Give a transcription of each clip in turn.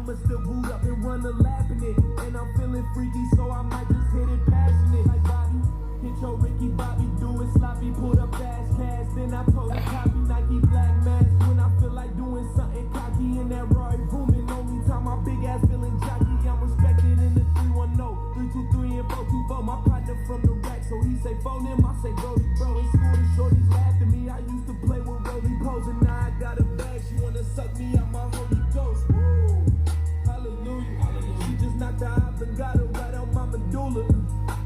I'ma still boot up and run the lap in it. And I'm feeling freaky, so I might just hit it passionate. Like Bobby, hit your Ricky Bobby, do it sloppy, put up fast cash. Then I told her copy Nike black mask. When I feel like doing something cocky in that Roy booming. Only time my big ass feeling jockey, I'm respected in the 310, 323 and 424. My partner from the rack, so he say phone him, I say Brody, bro. In school, the shorties laughed at me. I used to play with Rolly Pose, and now I got a bag. She wanna suck me out my Holy Ghost. Woo! Hallelujah. She just knocked her out and got her right on my medulla.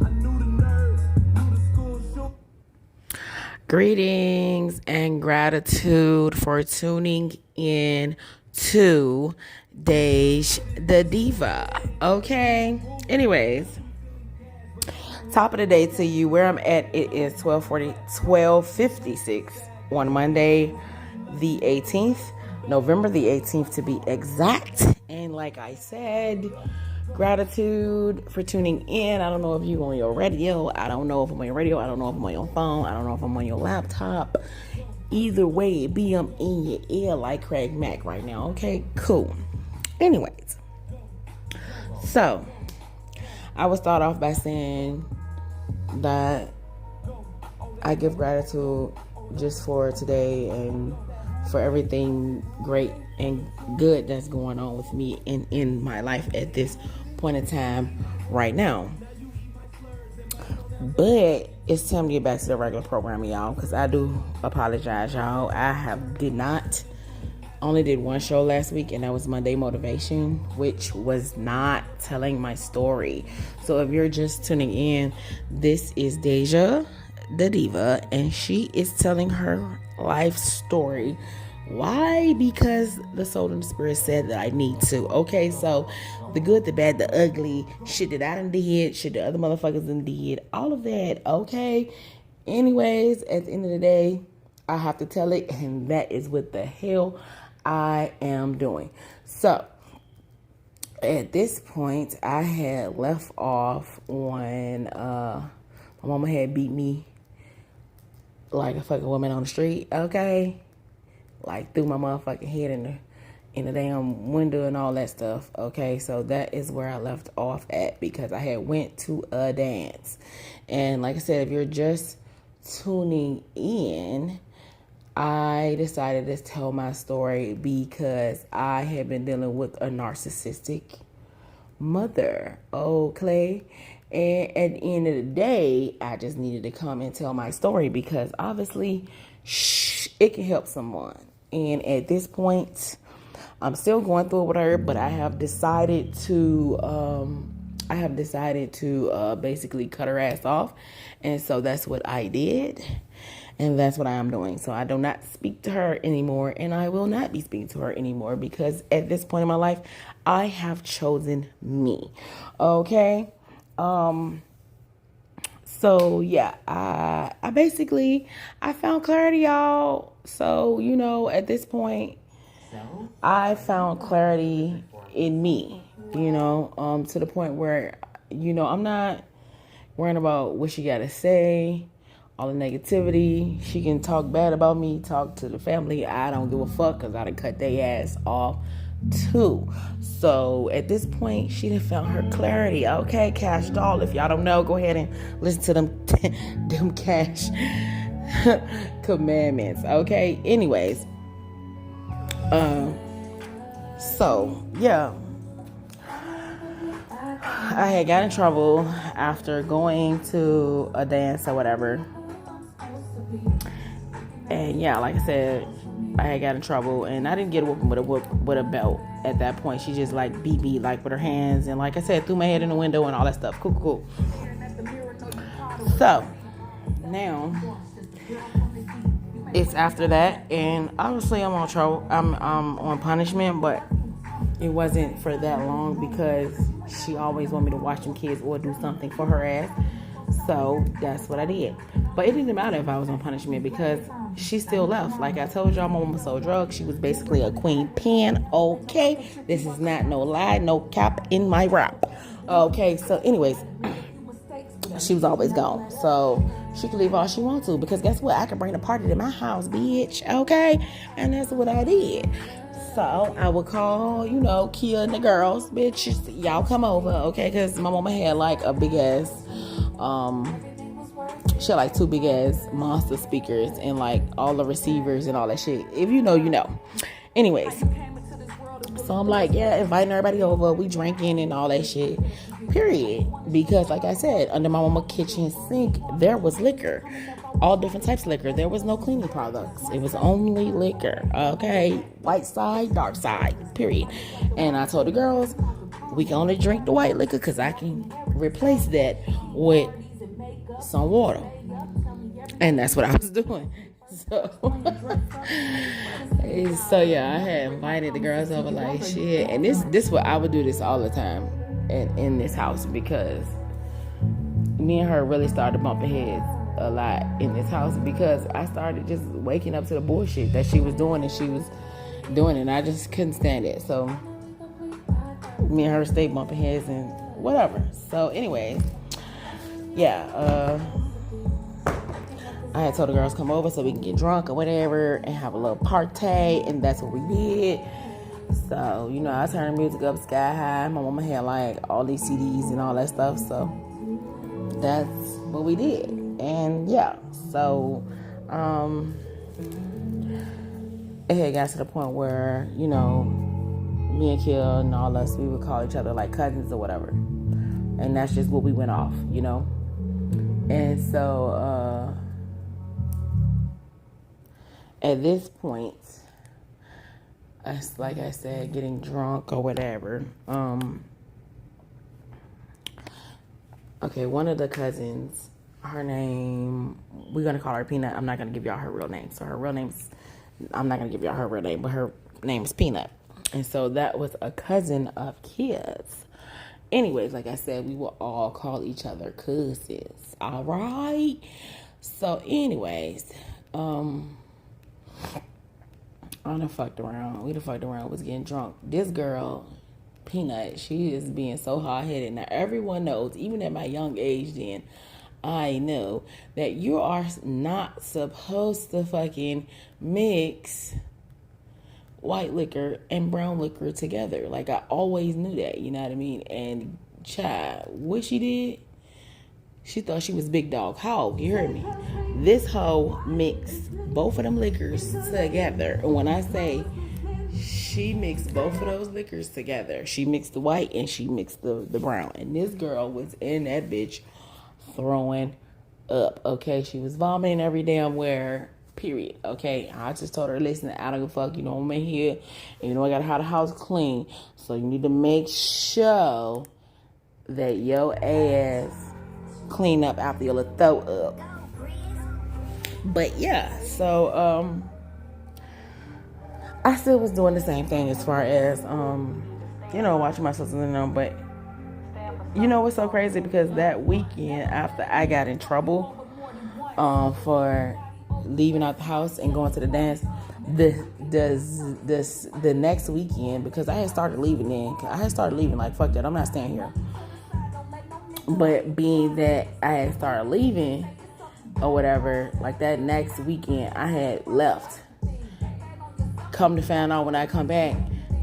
I knew the nerves, knew the school shoot. Greetings and gratitude for tuning in to Dej the Diva. Okay. Anyways, top of the day to you. Where I'm at, it is 12:56 on Monday, the 18th, November the 18th to be exact. And like I said, gratitude for tuning in. I don't know if you're on your radio. I don't know if I'm on your radio. I don't know if I'm on your phone. I don't know if I'm on your laptop. Either way, it be in your ear like Craig Mack right now. Okay, cool. Anyways, so I will start off by saying that I give gratitude just for today and for everything great and good that's going on with me and in my life at this point in time right now. But it's time to get back to the regular program, y'all, because I do apologize, y'all. Only did one show last week, and that was Monday Motivation, which was not telling my story. So if you're just tuning in, this is Deja the Diva, and she is telling her life story. Why? Because the soul and the spirit said that I need to. Okay, so the good, the bad, the ugly, shit that I done did, shit that other motherfuckers done did, all of that, okay? Anyways, at the end of the day, I have to tell it, and that is what the hell I am doing. So, at this point, I had left off on, my mama had beat me like a fucking woman on the street, okay? Like threw my motherfucking head in the damn window and all that stuff, okay? So that is where I left off at because I had went to a dance. And like I said, if you're just tuning in, I decided to tell my story because I had been dealing with a narcissistic mother, okay? And at the end of the day, I just needed to come and tell my story because obviously, it can help someone. And at this point, I'm still going through it with her, but I have decided to basically cut her ass off. And so that's what I did. And that's what I am doing. So I do not speak to her anymore, and I will not be speaking to her anymore because at this point in my life, I have chosen me. Okay? So yeah, I found clarity, y'all. So, at this point, I found clarity in me, to the point where, I'm not worrying about what she got to say, all the negativity. She can talk bad about me, talk to the family. I don't give a fuck because I done cut their ass off too. So at this point, she done found her clarity. Okay, Cash Doll. If y'all don't know, go ahead and listen to them Cash commandments. Okay. Anyways, so yeah, I had got in trouble after going to a dance or whatever. And yeah, like I said, I had got in trouble, and I didn't get a whooping with a belt at that point. She just like beat me like with her hands, and like I said, threw my head in the window and all that stuff. Cool. So now it's after that, and obviously I'm on trouble. I'm on punishment, but it wasn't for that long because she always wanted me to watch them kids or do something for her ass. So that's what I did. But it didn't matter if I was on punishment because she still left. Like I told y'all, my mama sold drugs. She was basically a queen pen. Okay, this is not no lie, no cap in my rap. Okay, so anyways, she was always gone. So she could leave all she wants to because guess what? I could bring the party to my house, bitch. Okay, and that's what I did. So I would call, Kia and the girls, bitch, y'all come over, okay? Because my mama had like a big ass, she had like 2 big ass monster speakers and like all the receivers and all that shit. If you know, you know. Anyways, so I'm like, yeah, inviting everybody over. We drinking and all that shit. Period. Because like I said, under my mama kitchen sink, there was liquor. All different types of liquor. There was no cleaning products. It was only liquor. Okay? White side, dark side. Period. And I told the girls, we can only drink the white liquor because I can replace that with some water. And that's what I was doing. So yeah, I had invited the girls over like shit. And this what I would do this all the time in this house, because me and her really started bumping heads a lot in this house, because I started just waking up to the bullshit that she was doing and I just couldn't stand it. So me and her stayed bumping heads and whatever. So anyway, yeah, I had told the girls come over so we can get drunk or whatever and have a little party, and that's what we did. So, I turned the music up sky high. My mama had like all these CDs and all that stuff, so that's what we did. And yeah, so it had got to the point where, me and Kill and all us, we would call each other like cousins or whatever. And that's just what we went off, And so at this point, like I said, getting drunk or whatever. Okay, one of the cousins, her name, we're going to call her Peanut. I'm not going to give y'all her real name. So her real name's, I'm not going to give y'all her real name, but her name is Peanut. And so that was a cousin of Kia's. Anyways, like I said, we will all call each other cousins. All right? So anyways, I done fucked around. We done fucked around, was getting drunk. This girl, Peanut, she is being so hard-headed. Now, everyone knows, even at my young age then, I know that you are not supposed to fucking mix white liquor and brown liquor together. Like, I always knew that, you know what I mean? And, child, what she did, she thought she was big dog. How? You heard me. This hoe mixed both of them liquors together. And when I say she mixed both of those liquors together, she mixed the white and she mixed the brown. And this girl was in that bitch throwing up, okay? She was vomiting every damn where, period, okay? I just told her, listen, I don't give a fuck. I'm in here. And I gotta have the house clean. So you need to make sure that your ass clean up after your little throw up. But yeah, so I still was doing the same thing as far as watching my sisters and them. But what's so crazy, because that weekend after I got in trouble for leaving out the house and going to the dance, the next weekend, because I had started leaving like, fuck that, I'm not staying here. But being that I had started leaving or whatever, like that next weekend I had left. Come to find out when I come back,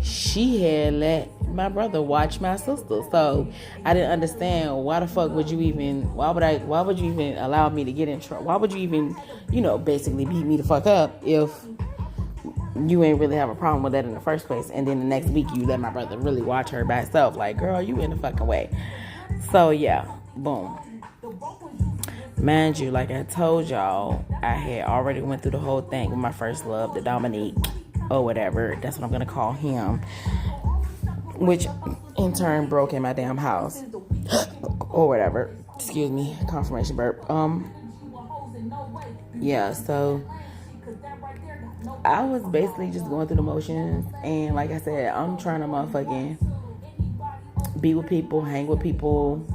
she had let my brother watch my sister. So I didn't understand, why the fuck would you even, why would you even allow me to get in trouble? Why would you even, basically beat me the fuck up if you ain't really have a problem with that in the first place? And then the next week you let my brother really watch her by herself. Like, girl, you in the fucking way. So yeah, boom. Mind you, like I told y'all, I had already went through the whole thing with my first love, the Dominique, or whatever. That's what I'm gonna call him. Which in turn broke in my damn house. Or whatever. Excuse me, confirmation burp. Yeah, so I was basically just going through the motions, and like I said, I'm trying to motherfucking be with people, hang with people,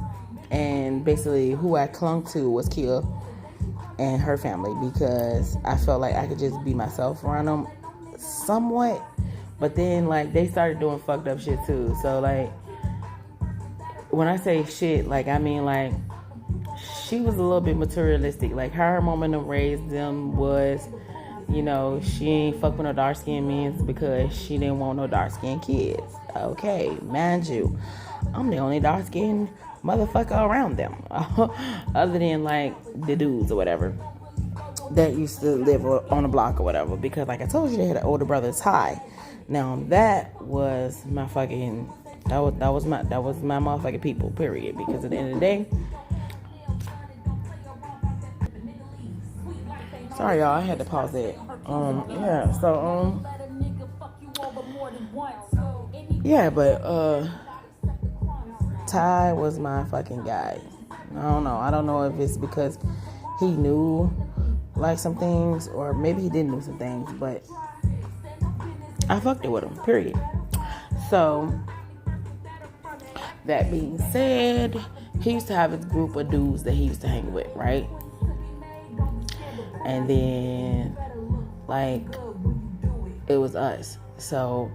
and basically who I clung to was Kia and her family, because I felt like I could just be myself around them somewhat. But then like they started doing fucked up shit too. So like when I say shit, like I mean like she was a little bit materialistic. Like how her mama raised them was You know, she ain't fuck with no dark skinned men because she didn't want no dark skinned kids. Okay, mind you, I'm the only dark skinned motherfucker around them. Other than like the dudes or whatever that used to live on the block or whatever. Because like I told you, they had an older brother, Ty. Now that was my fucking that was my motherfucking people, period. Because at the end of the day, sorry y'all, I had to pause it. Ty was my fucking guy. I don't know if it's because he knew like some things, or maybe he didn't know some things, but I fucked it with him, period. So that being said, he used to have his group of dudes that he used to hang with, right? And then like it was us. So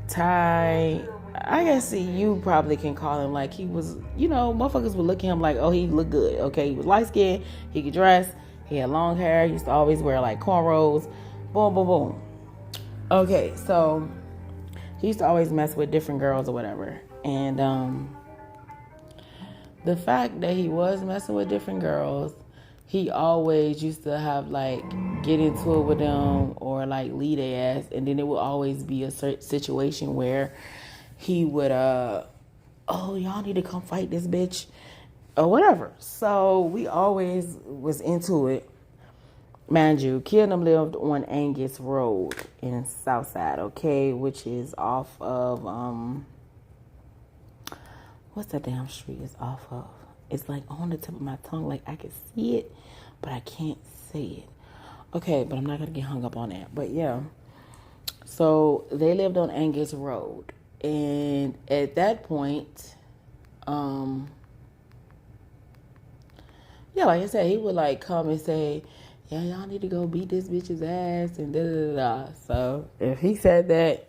Ty, I guess you probably can call him like he was, motherfuckers would look at him like, oh, he looked good. Okay, he was light skinned, he could dress, he had long hair, he used to always wear like cornrows, boom, boom, boom. Okay, so he used to always mess with different girls or whatever. And the fact that he was messing with different girls, he always used to have like get into it with them or like lead their ass, and then it would always be a situation where he would oh, y'all need to come fight this bitch or whatever. So we always was into it. Mind you, Kid and them lived on Angus Road in Southside, okay, which is off of what's that damn street is off of? It's like on the tip of my tongue, like I can see it, but I can't say it. Okay, but I'm not gonna get hung up on that. But yeah, so they lived on Angus Road, and at that point, yeah, like I said, he would like come and say, yeah, y'all need to go beat this bitch's ass and da da da. So if he said that,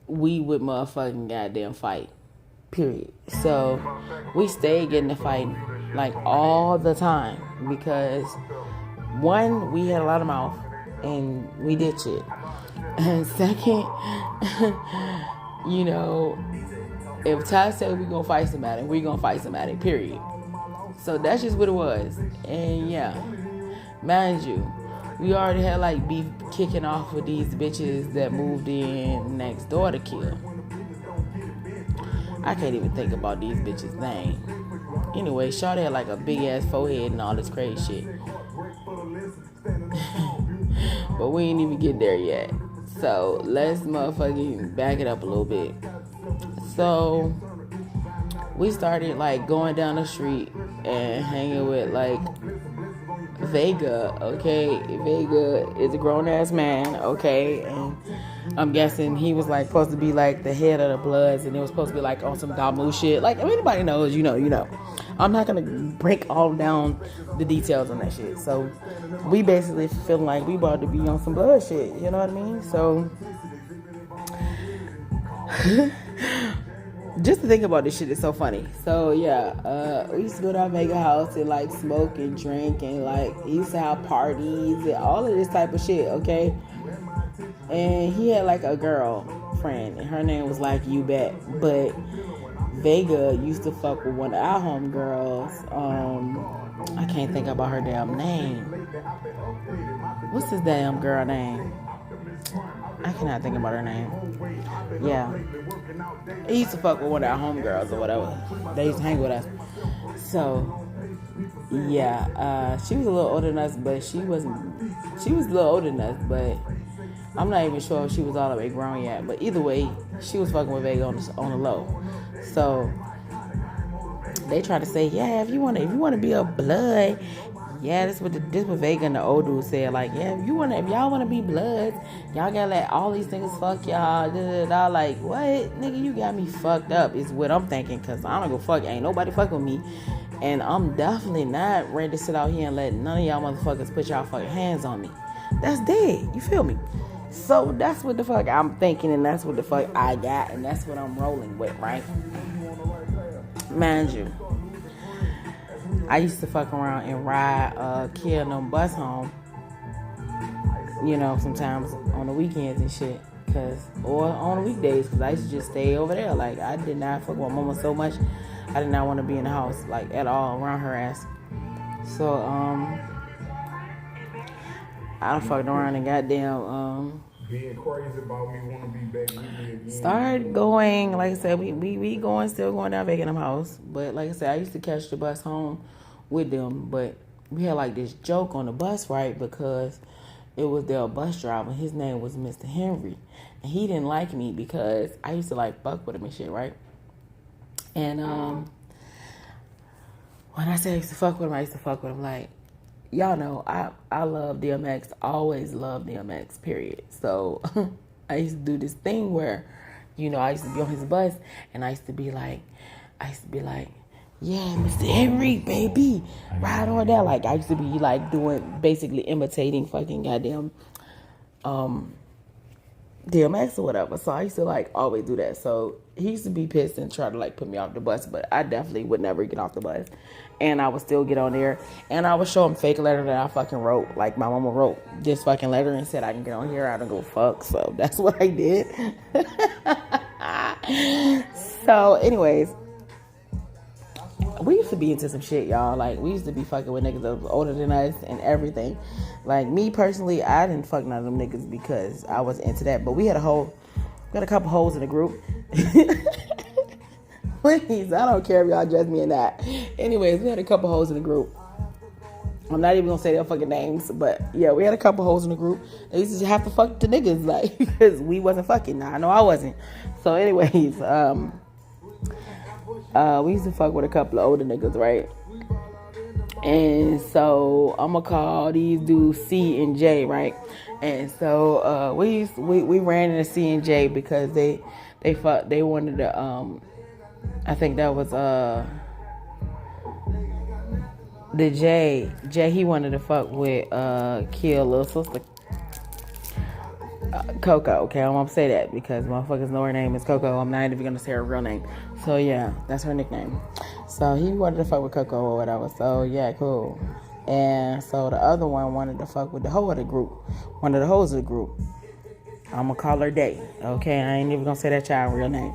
we would motherfucking goddamn fight. Period. So we stayed getting to fight like all the time because one, we had a lot of mouth and we did shit. And second, if Ty said we gonna fight somebody, we gonna fight somebody. Period. So that's just what it was. And yeah, mind you, we already had like beef kicking off with these bitches that moved in next door to kill. I can't even think about these bitches' name. Anyway, Shawty had like a big ass forehead and all this crazy shit. But we ain't even get there yet. So let's motherfucking back it up a little bit. So we started like going down the street and hanging with like Vega, okay? Vega is a grown ass man, okay? And I'm guessing he was like supposed to be like the head of the Bloods, and it was supposed to be like on some Damu shit. Like, if anybody knows, you know. I'm not gonna break all down the details on that shit. So we basically feel like we about to be on some blood shit, you know what I mean? So just to think about this shit is so funny. So yeah, we used to go to our Vega house and like smoke and drink and like he used to have parties and all of this type of shit, okay? And he had like a girlfriend and her name was like You Bet. But Vega used to fuck with one of our homegirls. I can't think about her damn name. What's his damn girl name? I cannot think about her name. Yeah. He used to fuck with one of our homegirls or whatever. They used to hang with us. So, yeah. She was a little older than us, but she was a little older than us, but I'm not even sure if she was all the way grown yet. But either way, she was fucking with Vega on the low. So, they try to say, yeah, if you want to be a blood, yeah, this what Vega and the old dude said. Like, yeah, if y'all want to be bloods, y'all gotta let all these niggas fuck y'all. Da, da, da. Like, what, nigga? You got me fucked up. Is what I'm thinking. Cause I don't go fuck. Ain't nobody fuck with me, and I'm definitely not ready to sit out here and let none of y'all motherfuckers put y'all fucking hands on me. That's dead. You feel me? So that's what the fuck I'm thinking, and that's what the fuck I got, and that's what I'm rolling with, right? Mind you, I used to fuck around and ride Kia and them bus home you know, sometimes on the weekends and shit. Or on the weekdays, because I used to just stay over there. Like, I did not fuck with mama so much. I did not want to be in the house, like, at all, around her ass. So, I done fucked around and goddamn, being crazy about me, want to be back with me again. started going, like I said, we still going down back in them house. But like I said, I used to catch the bus home with them. But we had like this joke on the bus, right? Because it was their bus driver. His name was Mr. Henry. And he didn't like me because I used to like fuck with him and shit, right? And when I say I used to fuck with him, like, y'all know, I love DMX, always loved DMX, period. So I used to do this thing where, you know, I used to be on his bus and I used to be like, yeah, Mr. Henry, baby, ride on that. Like, I used to be like basically imitating fucking goddamn DMX or whatever. So I used to like always do that. So he used to be pissed and try to like put me off the bus, but I definitely would never get off the bus. And I would still get on there and I would show him fake letter that I fucking wrote. Like, my mama wrote this fucking letter and said I can get on here. I don't go fuck. So that's what I did. So anyways, we used to be into some shit, y'all. Like, we used to be fucking with niggas that was older than us and everything. Like, me personally, I didn't fuck none of them niggas because I was into that. But we had a couple hoes in the group. Please, I don't care if y'all judge me or not. Anyways, we had a couple hoes in the group. I'm not even gonna say their fucking names, but yeah, we had a couple hoes in the group. They used to have to fuck the niggas, like, because we wasn't fucking. Nah, I know I wasn't. So anyways, we used to fuck with a couple of older niggas, right? And so I'm gonna call these dudes C and J, right? And so we ran into C and J because they wanted to I think that was the J, he wanted to fuck with Kill little sister Coco. Okay, I'm gonna say that because motherfuckers know her name is Coco. I'm not even gonna say her real name. So yeah, that's her nickname. So he wanted to fuck with Coco or whatever. So yeah, cool. And so the other one wanted to fuck with the hoe of the group, one of the hoes of the group. I'm gonna call her Day. Okay, I ain't even gonna say that child real name.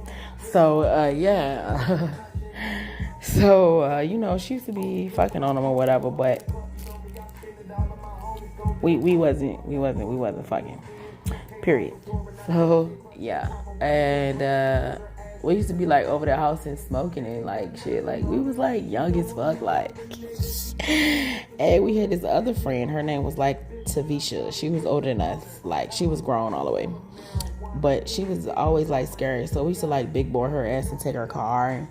So yeah. So you know, she used to be fucking on him or whatever, but we wasn't fucking. Period. So yeah, and we used to be like over their house and smoking and like shit. Like, we was like young as fuck, like. And we had this other friend. Her name was like Tavisha. She was older than us. Like, she was grown all the way, but she was always like scary. So we used to like big boy her ass and take her car and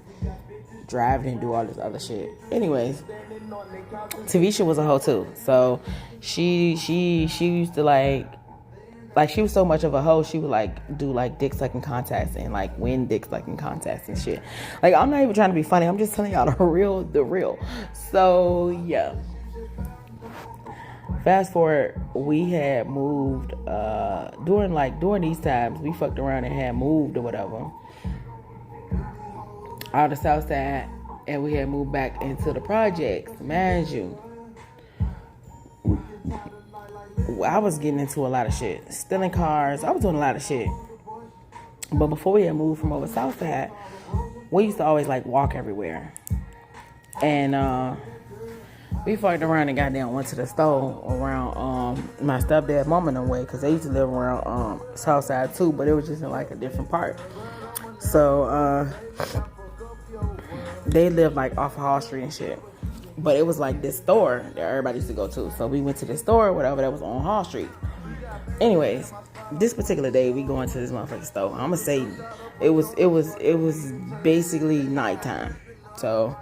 drive it and do all this other shit. Anyways, Tavisha was a hoe too. So she used to like she was so much of a hoe, she would like do like dick sucking contests and like win dick sucking contests and shit. Like, I'm not even trying to be funny, I'm just telling y'all the real. So yeah, fast forward, we had moved during these times, we fucked around and had moved or whatever out of the south side, and we had moved back into the projects. Mind you, I was getting into a lot of shit, stealing cars. I was doing a lot of shit. But before we had moved from over south side, we used to always like walk everywhere. And we fucked around and goddamn went to the store around my stepdad, mom and them way, because they used to live around south side too, but it was just in like a different part. So they lived like off of Hall Street and shit. But it was like this store that everybody used to go to. So we went to this store, whatever, that was on Hall Street. Anyways, this particular day, we going to this motherfucking store. I'm gonna say it was basically nighttime. So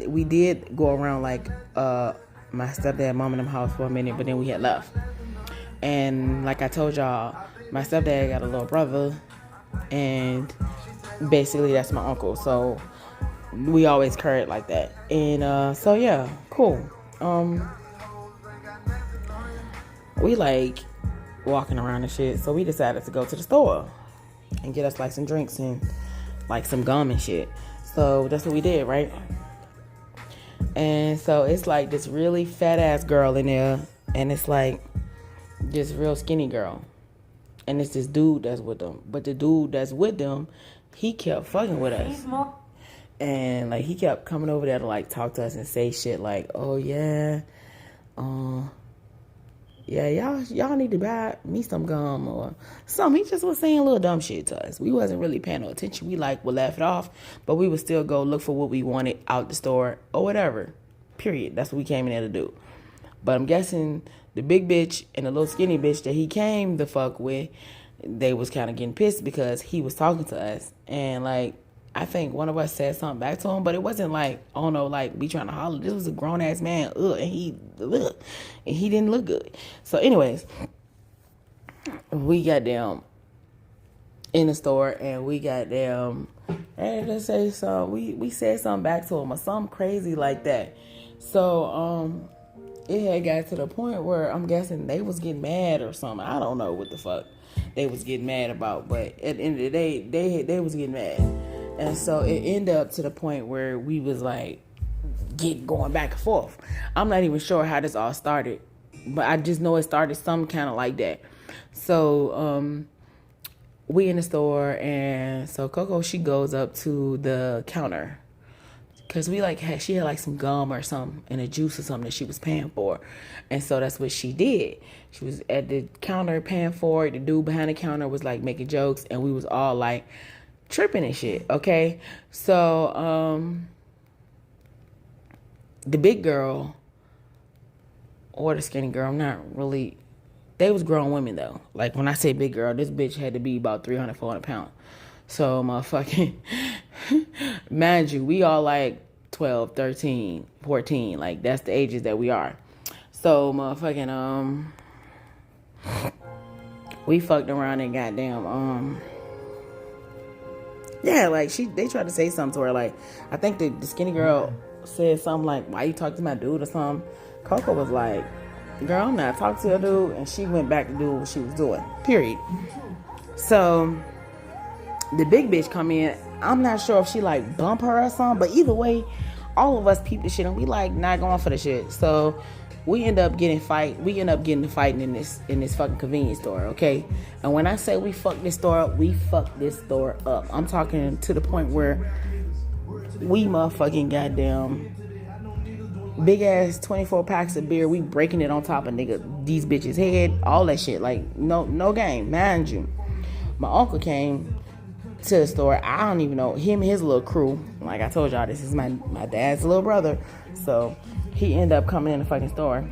we did go around like my stepdad, mom and them house for a minute, but then we had left. And like I told y'all, my stepdad got a little brother, and basically that's my uncle. So we always current like that. And so yeah, cool. We like walking around and shit, so we decided to go to the store and get us like some drinks and like some gum and shit. So that's what we did, right? And so it's like this really fat ass girl in there, and it's like this real skinny girl, and it's this dude that's with them. But the dude that's with them, he kept fucking with us, and like he kept coming over there to like talk to us and say shit like, "Oh yeah, yeah, y'all need to buy me some gum or something." He just was saying little dumb shit to us. We wasn't really paying no attention. We like would laugh it off, but we would still go look for what we wanted out the store or whatever. Period. That's what we came in there to do. But I'm guessing the big bitch and the little skinny bitch that he came the fuck with, they was kind of getting pissed because he was talking to us. And like, I think one of us said something back to him, but it wasn't like, oh no, like we trying to holler. This was a grown ass man, and he didn't look good. So anyways, we got them in the store, and we got them, and to say something, we said something back to him or something crazy like that. So it had got to the point where I'm guessing they was getting mad or something. I don't know what the fuck they was getting mad about, but at the end of the day, they was getting mad. And so it ended up to the point where we was like going back and forth. I'm not even sure how this all started, but I just know it started some kind of like that. So we in the store, and so Coco, she goes up to the counter because she had like some gum or something and a juice or something that she was paying for. And so that's what she did. She was at the counter paying for it. The dude behind the counter was like making jokes, and we was all like tripping and shit. Okay. So the big girl or the skinny girl, I'm not really, they was grown women though. Like when I say big girl, this bitch had to be about 300, 400 pounds. So motherfucking, mind you, we all like 12, 13, 14. Like that's the ages that we are. So motherfucking, we fucked around and goddamn, yeah, like they tried to say something to her. Like, I think the skinny girl said something like, "Why you talking to my dude?" or something. Coco was like, "Girl, I'm not talking to a dude," and she went back to do what she was doing. Period. So the big bitch come in. I'm not sure if she like bump her or something, but either way, all of us peeped the shit and we like not going for the shit. So we end up getting fighting in this fucking convenience store, okay? And when I say we fucked this store up, we fucked this store up. I'm talking to the point where we motherfucking goddamn big ass 24 packs of beer, we breaking it on top of these bitches' head, all that shit. Like no game, mind you. My uncle came to the store. I don't even know him and his little crew. Like I told y'all, this is my dad's little brother. So he ended up coming in the fucking store,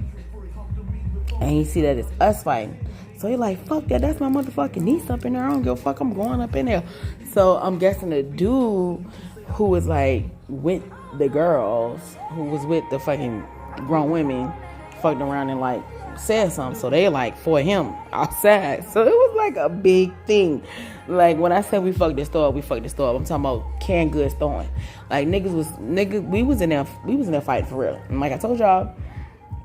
and he see that it's us fighting. So he like, fuck that, that's my motherfucking niece up in there. I don't give a fuck, I'm going up in there. So I'm guessing the dude who was like with the girls, who was with the fucking grown women, fucked around and like said something. So they like for him outside. So it was like a big thing. Like when I say we fucked the store, I'm talking about canned goods throwing. Like we was in there fighting for real. And like I told y'all,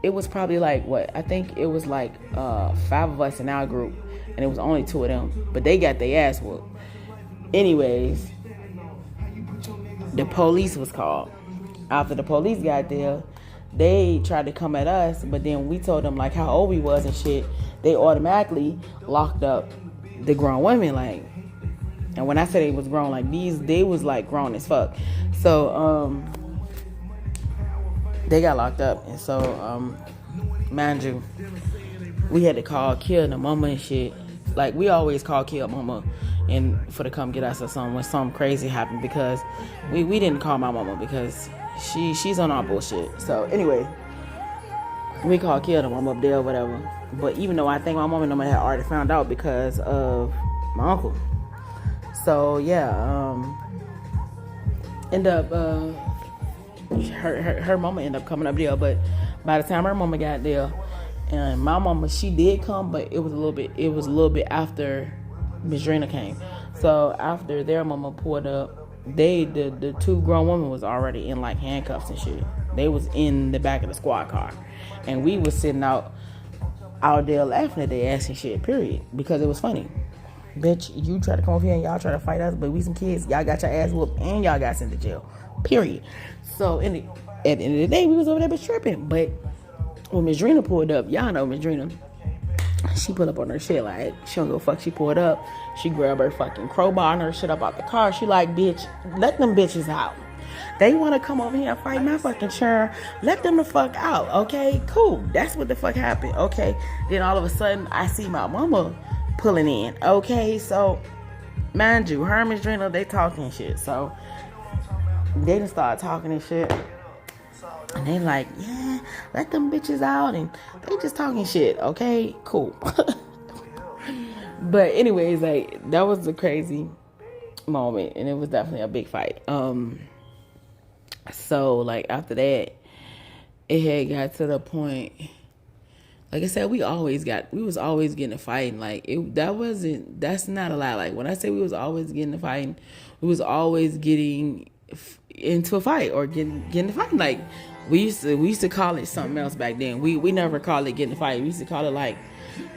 it was probably like I think it was like 5 of us in our group, and it was only 2 of them. But they got their ass whooped. Anyways, the police was called. After the police got there, they tried to come at us, but then we told them like how old we was and shit. They automatically locked up the grown women, like, and when I said they was grown, like they was like grown as fuck. So they got locked up, and so mind you, we had to call Kill the mama and shit. Like we always call Kill mama and for to come get us or something when something crazy happened, because we didn't call my mama because she's on our bullshit. So anyway, we called Kill the mama up there or whatever. But even though I think my mom and them had already found out because of my uncle. So yeah, end up her mama ended up coming up there. But by the time her mama got there, and my mama, she did come, but it was a little bit after Miss Drina came. So after their mama pulled up, the 2 grown women was already in like handcuffs and shit. They was in the back of the squad car, and we was sitting out there laughing at their ass and shit, period, because it was funny. Bitch, you try to come over here and y'all try to fight us, but we some kids, y'all got your ass whooped and y'all got sent to jail, period. So at the end of the day, we was over there bitch tripping. But when Miss Drina pulled up, y'all know Miss Drina, she pulled up on her shit like, she don't give a fuck. She pulled up, she grabbed her fucking crowbar and her shit up out the car. She like, bitch, let them bitches out. They want to come over here and fight my fucking churn. Let them the fuck out, okay? Cool. That's what the fuck happened, okay? Then all of a sudden, I see my mama pulling in, okay? So, mind you, her and Miss Drina, they talking shit. So, they just started talking and shit. And they like, yeah, let them bitches out. And they just talking shit, okay? Cool. But anyways, like, that was a crazy moment. And it was definitely a big fight. So, like, after that, it had got to the point, like I said, we was always getting a fighting. Like, that's not a lie. Like, when I say we was always getting a fighting, we was always getting into a fight or getting a fight. Like, we used to call it something else back then. We never called it getting a fight. We used to call it, like,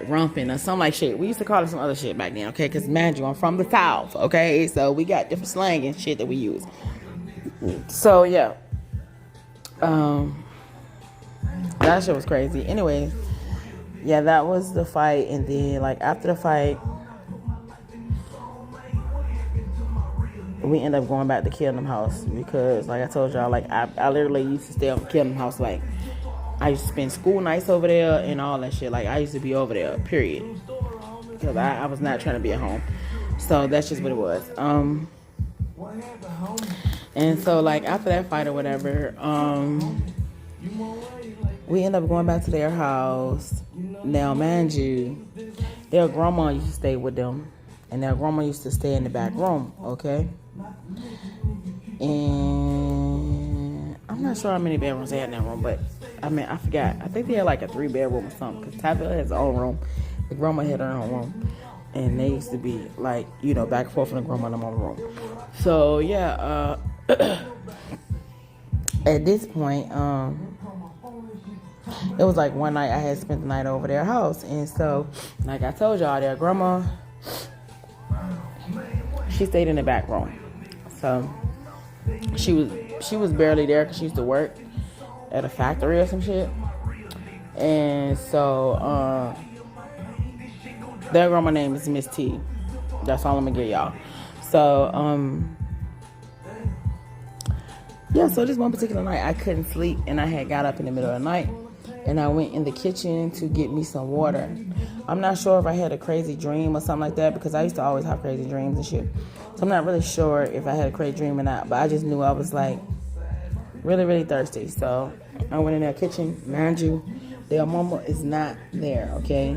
rumping or something like shit. We used to call it some other shit back then, okay? Because, man, I'm from the South, okay? So, we got different slang and shit that we use. So, yeah. That shit was crazy. Anyway, yeah, that was the fight. And then, like, after the fight, we ended up going back to Kingdom House because, like I told y'all, like, I literally used to stay up in Kingdom House. Like, I used to spend school nights over there and all that shit. Like, I used to be over there, period. Because I was not trying to be at home. So, that's just what it was. And so, like, after that fight or whatever, we ended up going back to their house. Now, mind you, their grandma used to stay with them. And their grandma used to stay in the back room, okay? And I'm not sure how many bedrooms they had in that room, but, I mean, I forgot. I think they had, like, a 3-bedroom or something. Because Tabitha has her own room. The grandma had her own room. And they used to be, like, you know, back and forth from the grandma in the mama room. So, yeah, at this point, it was like one night I had spent the night over their house. And so, like I told y'all, their grandma, she stayed in the back room. So, she was barely there because she used to work at a factory or some shit. And so, their grandma name is Miss T. That's all I'm gonna give y'all. So, yeah, so this one particular night I couldn't sleep and I had got up in the middle of the night and I went in the kitchen to get me some water. I'm not sure if I had a crazy dream or something like that because I used to always have crazy dreams and shit. So I'm not really sure if I had a crazy dream or not, but I just knew I was like really, really thirsty. So I went in their kitchen. Mind you, their mama is not there, okay?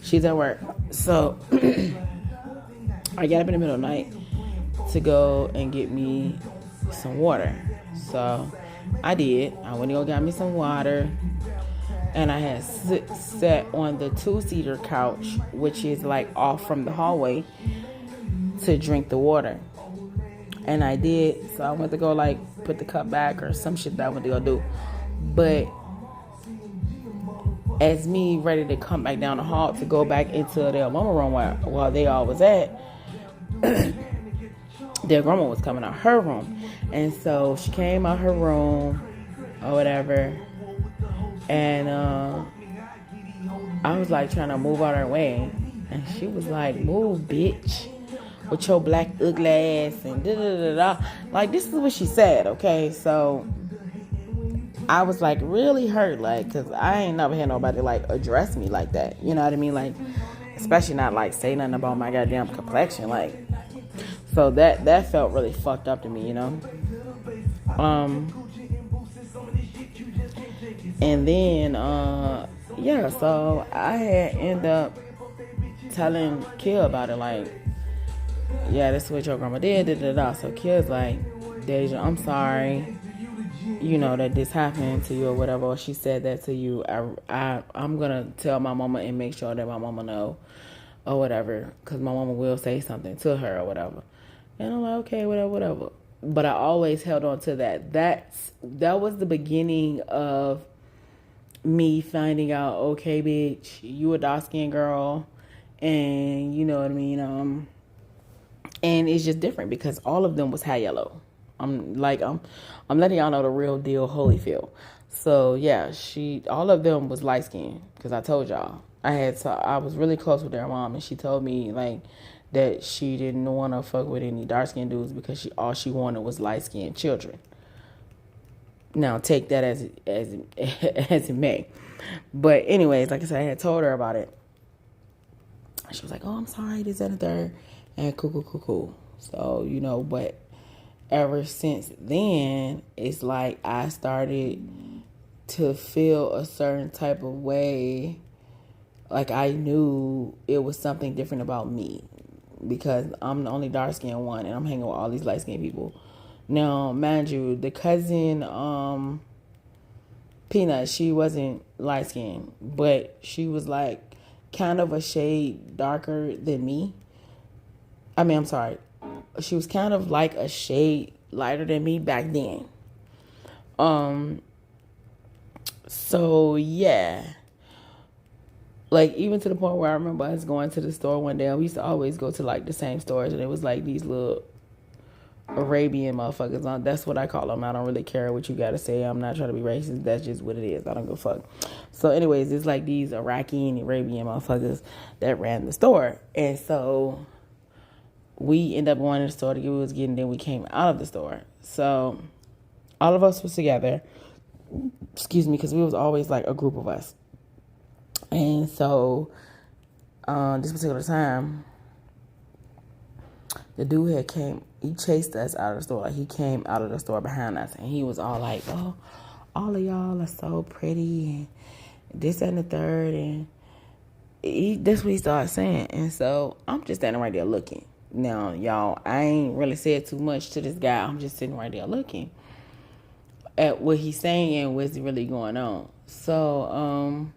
She's at work. So I got up in the middle of the night to go and get me some water. So I did. I went to go get me some water. And I had sat on the 2-seater couch, which is like off from the hallway, to drink the water. And I did. So I went to go like put the cup back or some shit that I went to go do. But as me ready to come back down the hall to go back into their mama room while they all was at, their grandma was coming out her room. And so she came out her room or whatever. And I was like trying to move out her way. And she was like, move, bitch, with your black ugly ass and da-da-da-da. Like, this is what she said, okay? So I was like really hurt, like, because I ain't never had nobody like address me like that. You know what I mean? Like, especially not like say nothing about my goddamn complexion. Like, so that felt really fucked up to me, you know? And then, yeah, so I had ended up telling Kill about it, like, yeah, this is what your grandma did, da-da-da. So Kill's like, Deja, I'm sorry, you know, that this happened to you or whatever, or she said that to you. I'm gonna tell my mama and make sure that my mama know or whatever, because my mama will say something to her or whatever. And I'm like, okay, whatever. But I always held on to that. That was the beginning of me finding out, okay, bitch, you a dark-skinned girl, and you know what I mean, and it's just different because all of them was hair yellow. I'm letting y'all know the real deal, Holyfield. So yeah, all of them was light skinned because I told y'all I was really close with their mom, and she told me like that she didn't want to fuck with any dark skinned dudes because all she wanted was light skinned children. Now take that as it may, but anyways, like I said, I had told her about it. She was like, "Oh, I'm sorry, this and the third," and cool. So but ever since then, it's like I started to feel a certain type of way. Like I knew it was something different about me because I'm the only dark skinned one, and I'm hanging with all these light skinned people. Now, mind you, the cousin Peanut, she wasn't light skinned, but she was like kind of a shade darker than me. I'm sorry. She was kind of like a shade lighter than me back then. So yeah. Like even to the point where I remember us going to the store one day, and we used to always go to like the same stores, and it was like these little Arabian motherfuckers on. That's what I call them. I don't really care what you gotta say. I'm not trying to be racist. That's just what it is. I don't give a fuck. So anyways, it's like these Iraqi and Arabian motherfuckers that ran the store. And so we ended up going to the store to get what we was getting. Then we came out of the store. So all of us was together. Excuse me, because we was always like a group of us. And so this particular time, the dude he chased us out of the store. Like he came out of the store behind us, and he was all like, "Oh, all of y'all are so pretty," and this and the third, and that's what he started saying. And so I'm just standing right there looking. Now, y'all, I ain't really said too much to this guy. I'm just sitting right there looking at what he's saying and what's really going on. So,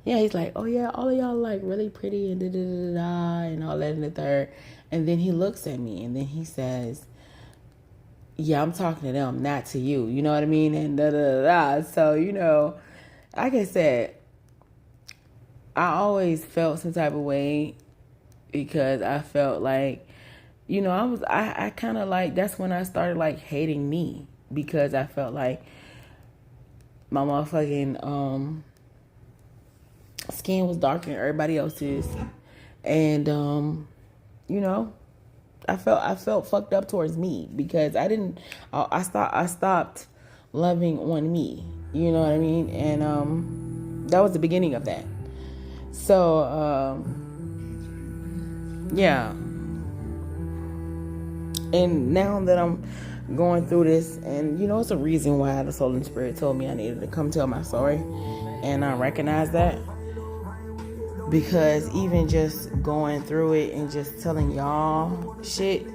yeah, he's like, "Oh yeah, all of y'all like really pretty and and all that and the third." And then he looks at me and then he says, "Yeah, I'm talking to them, not to you." You know what I mean? And So, like I said, I always felt some type of way because I felt like, I kind of like, that's when I started like hating me because I felt like my motherfucking, skin was darker than everybody else's, and I felt fucked up towards me because I stopped loving on me, you know what I mean? And that was the beginning of that. So yeah, and now that I'm going through this, and it's a reason why the soul and spirit told me I needed to come tell my story, and I recognize that. Because even just going through it and just telling y'all shit,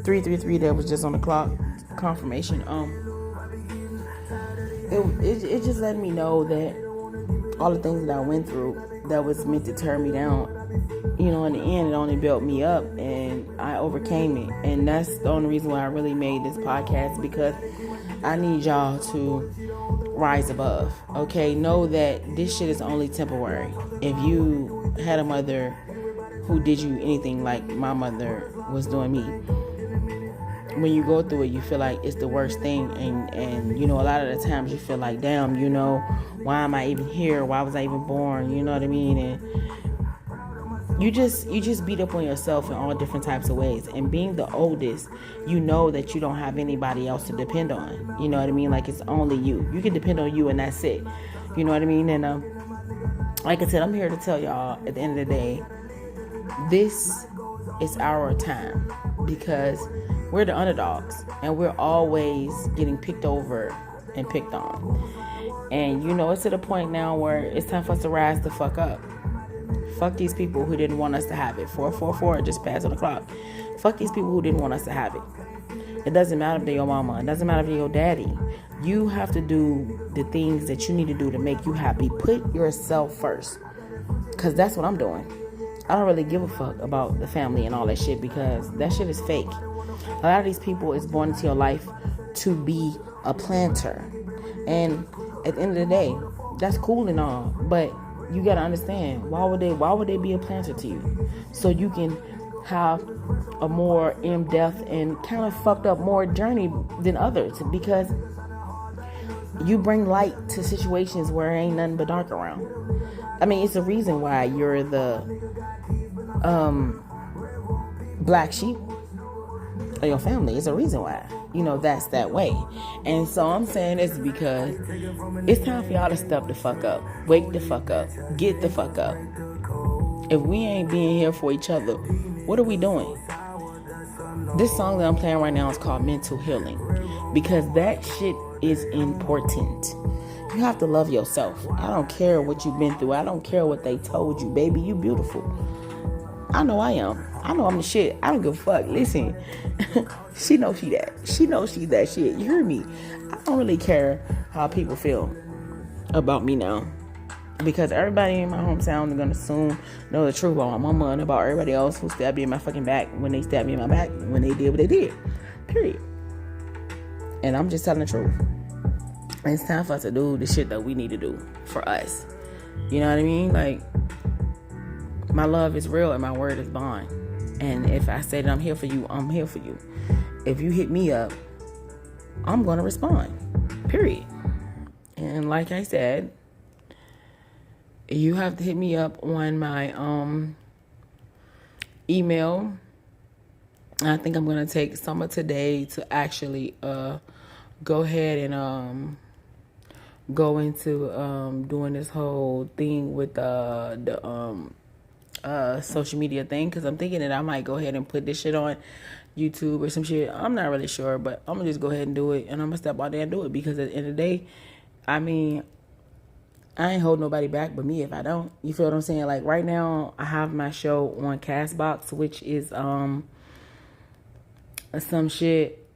333 that was just on the clock, confirmation, it just let me know that all the things that I went through that was meant to tear me down, in the end, it only built me up, and I overcame it. And that's the only reason why I really made this podcast, because I need y'all to rise above. Okay, know that this shit is only temporary. If you had a mother who did you anything like my mother was doing me, when you go through it, you feel like it's the worst thing, and a lot of the times you feel like, damn, why am I even here? Why was I even born? You know what I mean? And you just beat up on yourself in all different types of ways. And being the oldest, you know that you don't have anybody else to depend on. You know what I mean? Like, it's only you. You can depend on you, and that's it. You know what I mean? And like I said, I'm here to tell y'all, at the end of the day, this is our time, because we're the underdogs, and we're always getting picked over and picked on. And it's to the point now where it's time for us to rise the fuck up. Fuck these people who didn't want us to have it. 444 just passed on the clock. Fuck these people who didn't want us to have it. It doesn't matter if they're your mama. It doesn't matter if they're your daddy. You have to do the things that you need to do to make you happy. Put yourself first. Because that's what I'm doing. I don't really give a fuck about the family and all that shit, because that shit is fake. A lot of these people is born into your life to be a planter. And at the end of the day, that's cool and all, but you gotta understand, why would they be a planter to you? So you can have a more in-depth and kind of fucked up more journey than others, because you bring light to situations where ain't nothing but dark around. I mean, it's a reason why you're the black sheep of your family. It's a reason why, that's that way. And so I'm saying this because it's time for y'all to step the fuck up. Wake the fuck up. Get the fuck up. If we ain't being here for each other, what are we doing? This song that I'm playing right now is called Mental Healing, because that shit is important. You have to love yourself. I don't care what you've been through. I don't care what they told you. Baby, you beautiful. I know I am. I know I'm the shit. I don't give a fuck. Listen, she knows she that. She knows she's that shit. You hear me? I don't really care how people feel about me now, because everybody in my hometown is going to soon know the truth about my mama and about everybody else who stabbed me in my fucking back when they stabbed me in my back, when they did what they did. Period. And I'm just telling the truth. And it's time for us to do the shit that we need to do for us. You know what I mean? Like, my love is real and my word is bond. And if I say that I'm here for you, I'm here for you. If you hit me up, I'm going to respond. Period. And like I said, you have to hit me up on my email. I think I'm going to take some of today to actually go ahead and go into doing this whole thing with the social media thing, because I'm thinking that I might go ahead and put this shit on YouTube or some shit. I'm not really sure, but I'm gonna just go ahead and do it, and I'm gonna step out there and do it, because at the end of the day, I mean, I ain't holding nobody back but me if I don't. You feel what I'm saying? Like, right now I have my show on Castbox, which is some shit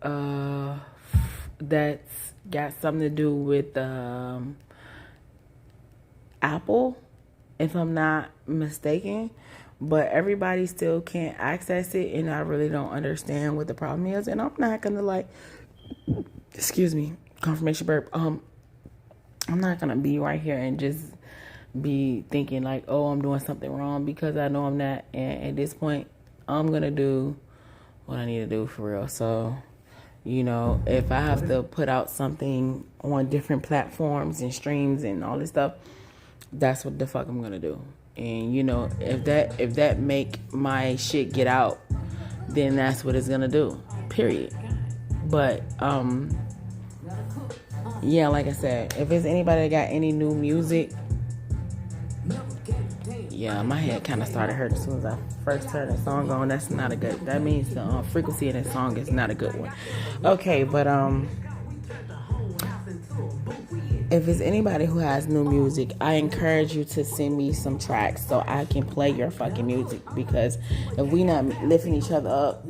that's got something to do with Apple, if I'm not mistaken, but everybody still can't access it, and I really don't understand what the problem is. And I'm not gonna excuse me, confirmation burp. I'm not gonna be right here and just be thinking like, oh, I'm doing something wrong, because I know I'm not. And at this point, I'm gonna do what I need to do for real. So, if I have to put out something on different platforms and streams and all this stuff, that's what the fuck I'm gonna do. And if that make my shit get out, then that's what it's gonna do. Period. But yeah, like I said, if there's anybody that got any new music, yeah, my head kind of started hurting as soon as I first heard that song on. That's not a good. That means the frequency of that song is not a good one. Okay, but if it's anybody who has new music, I encourage you to send me some tracks so I can play your fucking music. Because if we not lifting each other up,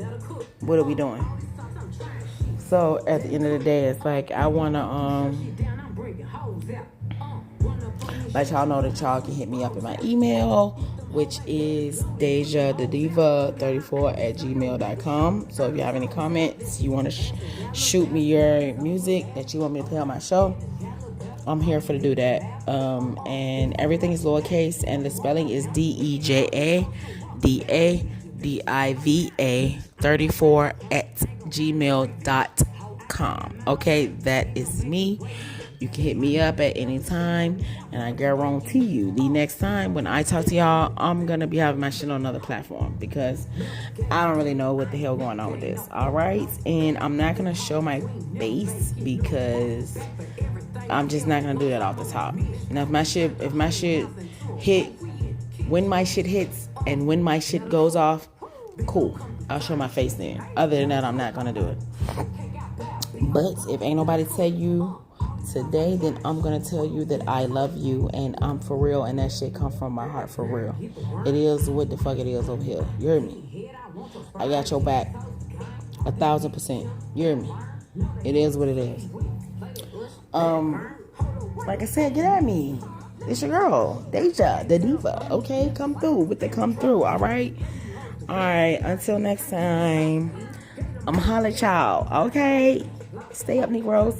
what are we doing? So at the end of the day, it's like I wanna let y'all know that y'all can hit me up in my email, which is DejaTheDiva34@gmail.com. So if you have any comments, you want to shoot me your music that you want me to play on my show, I'm here for to do that. And everything is lowercase, and the spelling is DejaDaDiva34@gmail.com. Okay, that is me. You can hit me up at any time, and I guarantee you, the next time when I talk to y'all, I'm gonna be having my shit on another platform, because I don't really know what the hell going on with this. All right, and I'm not gonna show my face, because I'm just not gonna do that off the top. Now, if my shit hit, when my shit hits and when my shit goes off, cool, I'll show my face then. Other than that, I'm not gonna do it. But if ain't nobody tell you today, then I'm gonna tell you that I love you and I'm for real, and that shit come from my heart for real. It is what the fuck it is over here. You hear me? I got your back 1,000%. You hear me? It is what it is. Like I said, get at me. It's your girl, Deja, the diva. Okay, come through with the come through. All right. Until next time, I'm holla at y'all. Okay, stay up, Negroes.